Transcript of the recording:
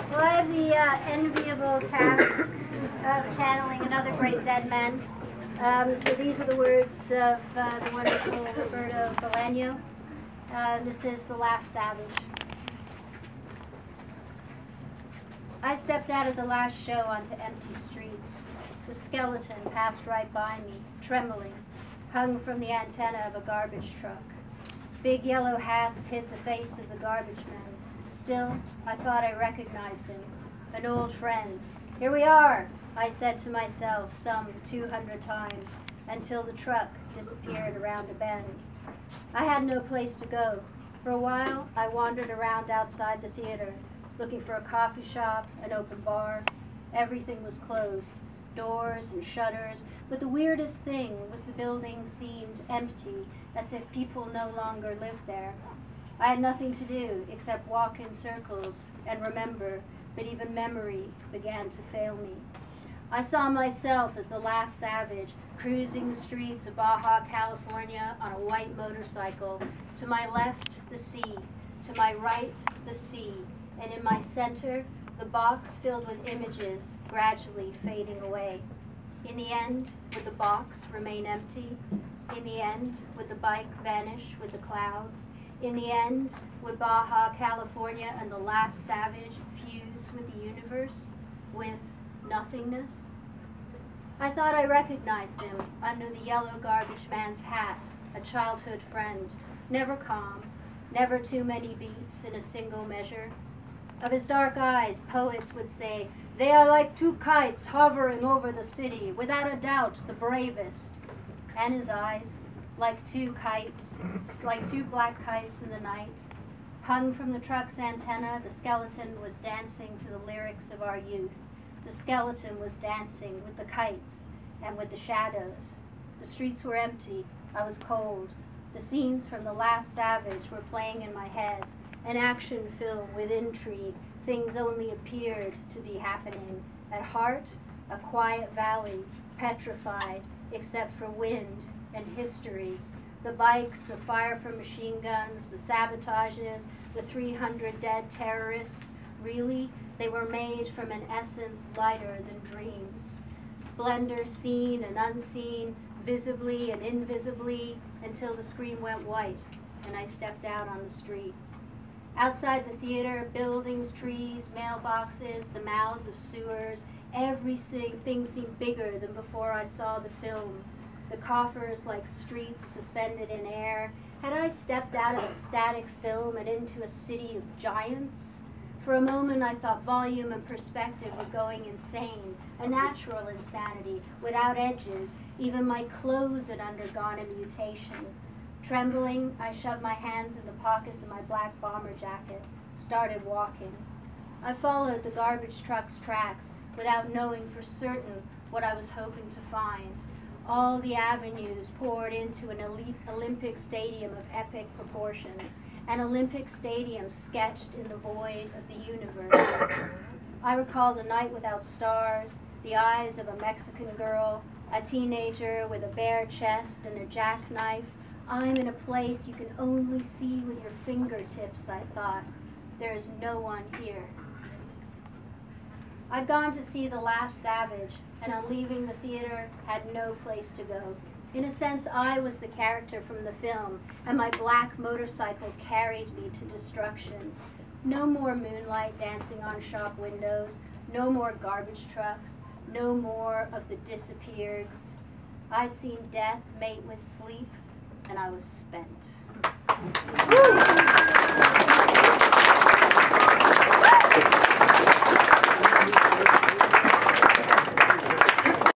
Well, I have the enviable task of channeling another great dead man. So these are the words of the wonderful Roberto Bolaño. This is The Last Savage. I stepped out of the last show onto empty streets. The skeleton passed right by me, trembling, hung from the antenna of a garbage truck. Big yellow hats hid the face of the garbage man. Still, I thought I recognized him, an old friend. "Here we are," I said to myself some 200 times, until the truck disappeared around a bend. I had no place to go. For a while, I wandered around outside the theater, looking for a coffee shop, an open bar. Everything was closed, doors and shutters, but the weirdest thing was the building seemed empty, as if people no longer lived there. I had nothing to do except walk in circles and remember, but even memory began to fail me. I saw myself as the last savage, cruising the streets of Baja California on a white motorcycle. To my left, the sea. To my right, the sea. And in my center, the box filled with images gradually fading away. In the end, would the box remain empty? In the end, would the bike vanish with the clouds? In the end, would Baja California and the last savage fuse with the universe, with nothingness? I thought I recognized him under the yellow garbage man's hat, a childhood friend, never calm, never too many beats in a single measure. Of his dark eyes, poets would say, "They are like two kites hovering over the city, without a doubt the bravest." And his eyes, like two kites, like two black kites in the night. Hung from the truck's antenna, the skeleton was dancing to the lyrics of our youth. The skeleton was dancing with the kites and with the shadows. The streets were empty. I was cold. The scenes from The Last Savage were playing in my head. An action film with intrigue. Things only appeared to be happening. At heart, a quiet valley, petrified, except for wind and history. The bikes, the fire from machine guns, the sabotages, the 300 dead terrorists, really, they were made from an essence lighter than dreams. Splendor seen and unseen, visibly and invisibly, until the screen went white and I stepped out on the street. Outside the theater, buildings, trees, mailboxes, the mouths of sewers, everything seemed bigger than before I saw the film. The coffers like streets suspended in air. Had I stepped out of a static film and into a city of giants? For a moment I thought volume and perspective were going insane, a natural insanity, without edges. Even my clothes had undergone a mutation. Trembling, I shoved my hands in the pockets of my black bomber jacket, started walking. I followed the garbage truck's tracks without knowing for certain what I was hoping to find. All the avenues poured into an elite Olympic stadium of epic proportions, an Olympic stadium sketched in the void of the universe. I recalled A Night Without Stars, the eyes of a Mexican girl, a teenager with a bare chest and a jackknife, I'm in a place you can only see with your fingertips, I thought. There is no one here. I'd gone to see The Last Savage, and on leaving the theater, had no place to go. In a sense, I was the character from the film, and my black motorcycle carried me to destruction. No more moonlight dancing on shop windows, no more garbage trucks, no more of the disappeareds. I'd seen death mate with sleep, and I was spent.